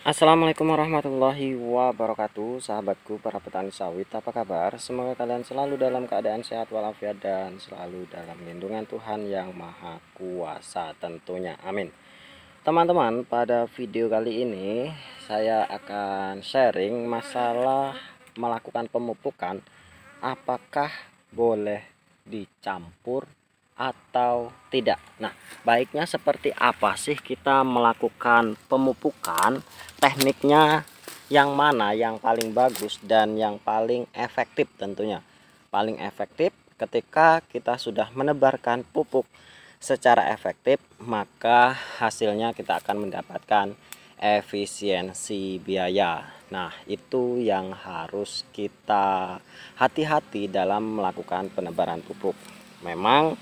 Assalamualaikum warahmatullahi wabarakatuh. Sahabatku para petani sawit, apa kabar? Semoga kalian selalu dalam keadaan sehat walafiat dan selalu dalam lindungan Tuhan yang Maha Kuasa tentunya, amin. Teman-teman, pada video kali ini saya akan sharing masalah melakukan pemupukan. Apakah boleh dicampur atau tidak? Nah, baiknya seperti apa sih kita melakukan pemupukan? Tekniknya yang mana yang paling bagus dan yang paling efektif tentunya? Paling efektif ketika kita sudah menebarkan pupuk secara efektif, maka hasilnya kita akan mendapatkan efisiensi biaya. Nah, itu yang harus kita hati-hati dalam melakukan penebaran pupuk. Memang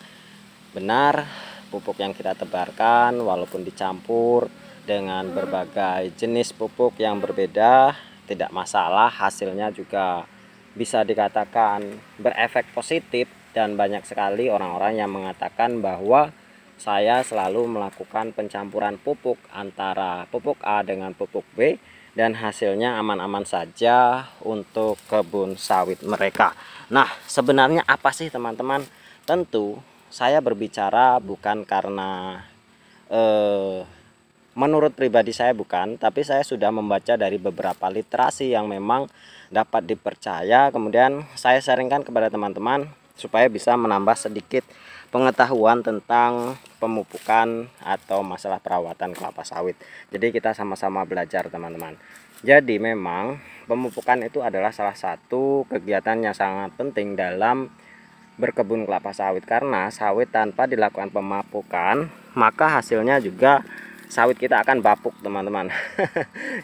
benar, pupuk yang kita tebarkan walaupun dicampur dengan berbagai jenis pupuk yang berbeda tidak masalah, hasilnya juga bisa dikatakan berefek positif. Dan banyak sekali orang-orang yang mengatakan bahwa saya selalu melakukan pencampuran pupuk antara pupuk A dengan pupuk B dan hasilnya aman-aman saja untuk kebun sawit mereka. Nah, sebenarnya apa sih teman-teman? Tentu saya berbicara bukan karena menurut pribadi saya bukan, tapi saya sudah membaca dari beberapa literasi yang memang dapat dipercaya, kemudian saya sharingkan kepada teman-teman supaya bisa menambah sedikit pengetahuan tentang pemupukan atau masalah perawatan kelapa sawit. Jadi kita sama-sama belajar teman-teman. Jadi memang pemupukan itu adalah salah satu kegiatan yang sangat penting dalam berkebun kelapa sawit, karena sawit tanpa dilakukan pemupukan maka hasilnya juga sawit kita akan bapuk teman-teman.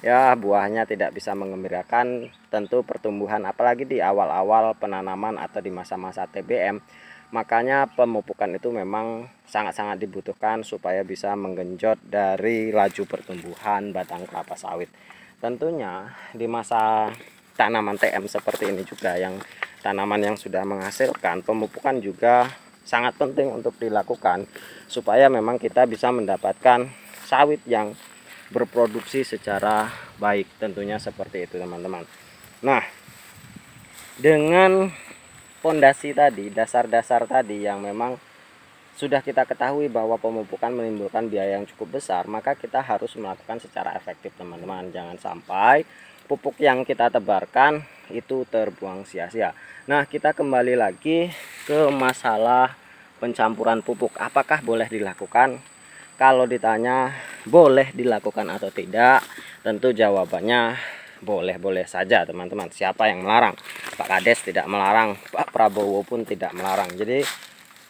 Ya, buahnya tidak bisa mengembirakan. Tentu pertumbuhan apalagi di awal-awal penanaman atau di masa-masa TBM, makanya pemupukan itu memang sangat-sangat dibutuhkan supaya bisa menggenjot dari laju pertumbuhan batang kelapa sawit. Tentunya di masa tanaman TM seperti ini juga, yang tanaman yang sudah menghasilkan, pemupukan juga sangat penting untuk dilakukan supaya memang kita bisa mendapatkan sawit yang berproduksi secara baik, tentunya seperti itu teman-teman. Nah, dengan pondasi tadi, dasar-dasar tadi yang memang sudah kita ketahui bahwa pemupukan menimbulkan biaya yang cukup besar, maka kita harus melakukan secara efektif teman-teman. Jangan sampai pupuk yang kita tebarkan itu terbuang sia-sia. Nah, kita kembali lagi ke masalah pencampuran pupuk. Apakah boleh dilakukan? Kalau ditanya boleh dilakukan atau tidak, tentu jawabannya boleh-boleh saja teman-teman. Siapa yang melarang? Pak Kades tidak melarang, Pak Prabowo pun tidak melarang. Jadi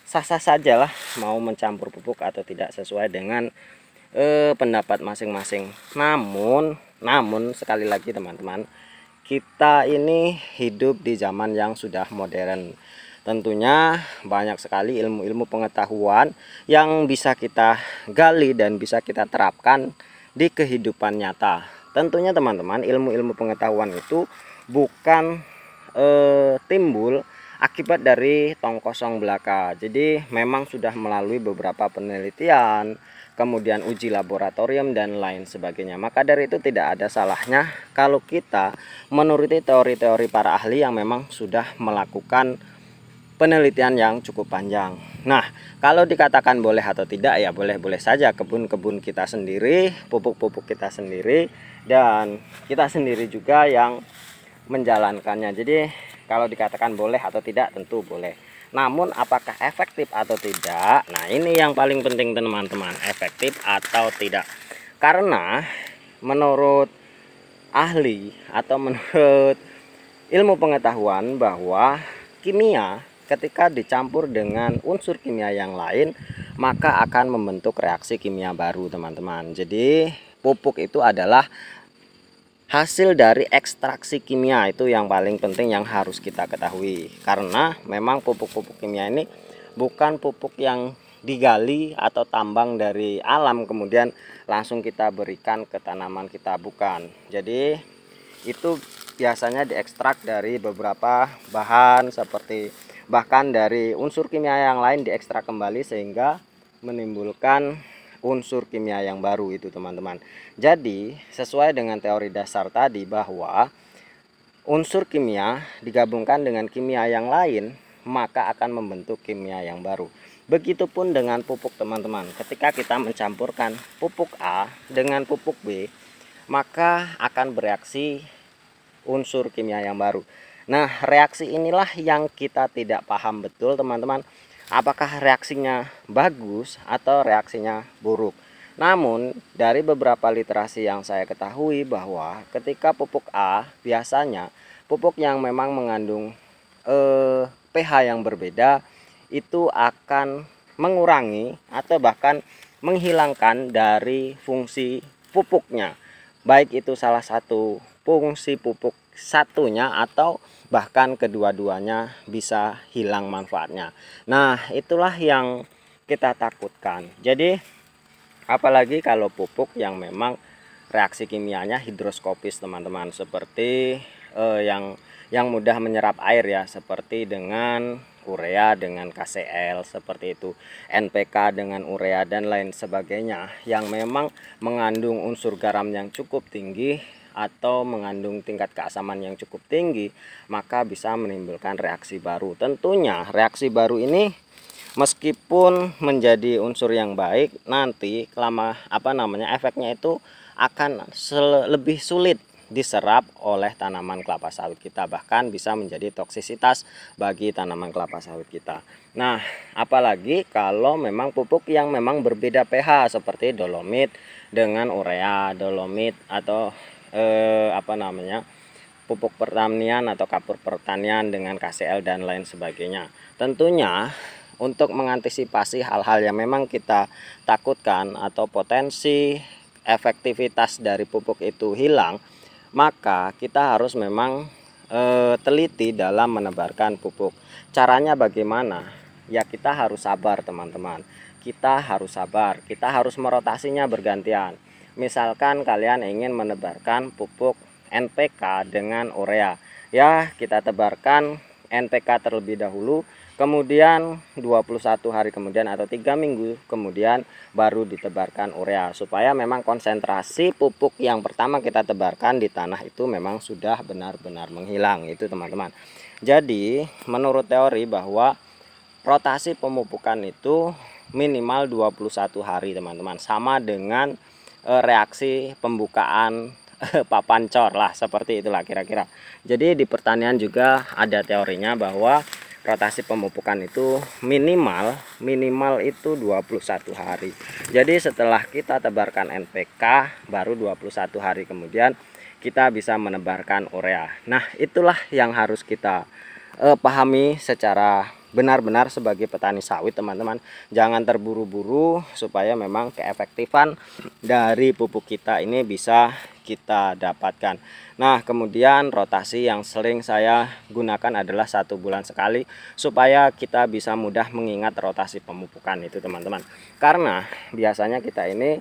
sah-sah sajalah mau mencampur pupuk atau tidak sesuai dengan pendapat masing-masing. Namun sekali lagi teman-teman, kita ini hidup di zaman yang sudah modern. Tentunya banyak sekali ilmu-ilmu pengetahuan yang bisa kita gali dan bisa kita terapkan di kehidupan nyata. Tentunya teman-teman, ilmu-ilmu pengetahuan itu bukan timbul akibat dari tong kosong belaka. Jadi memang sudah melalui beberapa penelitian, kemudian uji laboratorium dan lain sebagainya. Maka dari itu tidak ada salahnya kalau kita menuruti teori-teori para ahli yang memang sudah melakukan penelitian yang cukup panjang. Nah, kalau dikatakan boleh atau tidak, ya boleh-boleh saja. Kebun-kebun kita sendiri, pupuk-pupuk kita sendiri, dan kita sendiri juga yang menjalankannya. Jadi kalau dikatakan boleh atau tidak, tentu boleh. Namun apakah efektif atau tidak? Nah, ini yang paling penting teman-teman, efektif atau tidak. Karena menurut ahli atau menurut ilmu pengetahuan bahwa kimia ketika dicampur dengan unsur kimia yang lain maka akan membentuk reaksi kimia baru teman-teman. Jadi pupuk itu adalah hasil dari ekstraksi kimia, itu yang paling penting yang harus kita ketahui. Karena memang pupuk-pupuk kimia ini bukan pupuk yang digali atau tambang dari alam kemudian langsung kita berikan ke tanaman kita, bukan. Jadi itu biasanya diekstrak dari beberapa bahan, seperti bahkan dari unsur kimia yang lain diekstrak kembali sehingga menimbulkan unsur kimia yang baru itu teman-teman. Jadi sesuai dengan teori dasar tadi bahwa unsur kimia digabungkan dengan kimia yang lain maka akan membentuk kimia yang baru. Begitupun dengan pupuk teman-teman. Ketika kita mencampurkan pupuk A dengan pupuk B, maka akan bereaksi unsur kimia yang baru. Nah, reaksi inilah yang kita tidak paham betul teman-teman. Apakah reaksinya bagus atau reaksinya buruk. Namun dari beberapa literasi yang saya ketahui bahwa ketika pupuk A, biasanya pupuk yang memang mengandung pH yang berbeda itu akan mengurangi atau bahkan menghilangkan dari fungsi pupuknya, baik itu salah satu fungsi pupuk satunya atau bahkan kedua-duanya bisa hilang manfaatnya. Nah, itulah yang kita takutkan. Jadi apalagi kalau pupuk yang memang reaksi kimianya hidroskopis teman-teman, seperti yang mudah menyerap air ya, seperti dengan urea dengan KCl seperti itu, NPK dengan urea dan lain sebagainya, yang memang mengandung unsur garam yang cukup tinggi atau mengandung tingkat keasaman yang cukup tinggi, maka bisa menimbulkan reaksi baru. Tentunya reaksi baru ini meskipun menjadi unsur yang baik, nanti efeknya itu akan lebih sulit diserap oleh tanaman kelapa sawit kita, bahkan bisa menjadi toksisitas bagi tanaman kelapa sawit kita. Nah, apalagi kalau memang pupuk yang memang berbeda pH seperti dolomit dengan urea, dolomit atau pupuk pertanian atau kapur pertanian dengan KCl dan lain sebagainya. Tentunya untuk mengantisipasi hal-hal yang memang kita takutkan atau potensi efektivitas dari pupuk itu hilang, maka kita harus memang teliti dalam menebarkan pupuk. Caranya bagaimana? Ya kita harus sabar teman-teman. Kita harus sabar, kita harus merotasinya bergantian. Misalkan kalian ingin menebarkan pupuk NPK dengan urea, ya kita tebarkan NPK terlebih dahulu, kemudian 21 hari kemudian atau 3 minggu kemudian baru ditebarkan urea, supaya memang konsentrasi pupuk yang pertama kita tebarkan di tanah itu memang sudah benar-benar menghilang itu teman-teman. Jadi menurut teori bahwa rotasi pemupukan itu minimal 21 hari teman-teman, sama dengan reaksi pembukaan papan cor lah, seperti itulah kira-kira. Jadi di pertanian juga ada teorinya bahwa rotasi pemupukan itu minimal itu 21 hari. Jadi setelah kita tebarkan NPK baru 21 hari kemudian kita bisa menebarkan urea. Nah, itulah yang harus kita pahami secara benar-benar sebagai petani sawit teman-teman. Jangan terburu-buru supaya memang keefektifan dari pupuk kita ini bisa kita dapatkan. Nah, kemudian rotasi yang sering saya gunakan adalah 1 bulan sekali, supaya kita bisa mudah mengingat rotasi pemupukan itu teman-teman. Karena biasanya kita ini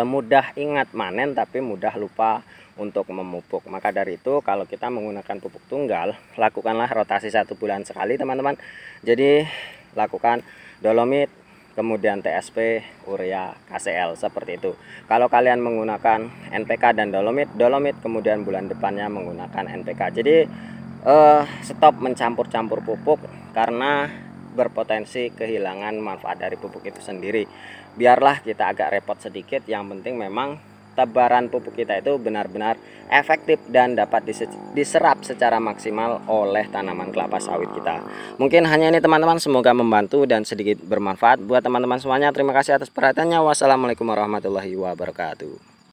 mudah ingat manen tapi mudah lupa untuk memupuk. Maka dari itu kalau kita menggunakan pupuk tunggal, lakukanlah rotasi 1 bulan sekali teman-teman. Jadi lakukan dolomit, kemudian TSP, urea, KCl seperti itu. Kalau kalian menggunakan NPK dan dolomit, kemudian bulan depannya menggunakan NPK. Jadi stop mencampur-campur pupuk karena berpotensi kehilangan manfaat dari pupuk itu sendiri. Biarlah kita agak repot sedikit, yang penting memang tebaran pupuk kita itu benar-benar efektif dan dapat diserap secara maksimal oleh tanaman kelapa sawit kita. Mungkin hanya ini teman-teman, semoga membantu dan sedikit bermanfaat buat teman-teman semuanya. Terima kasih atas perhatiannya. Wassalamualaikum warahmatullahi wabarakatuh.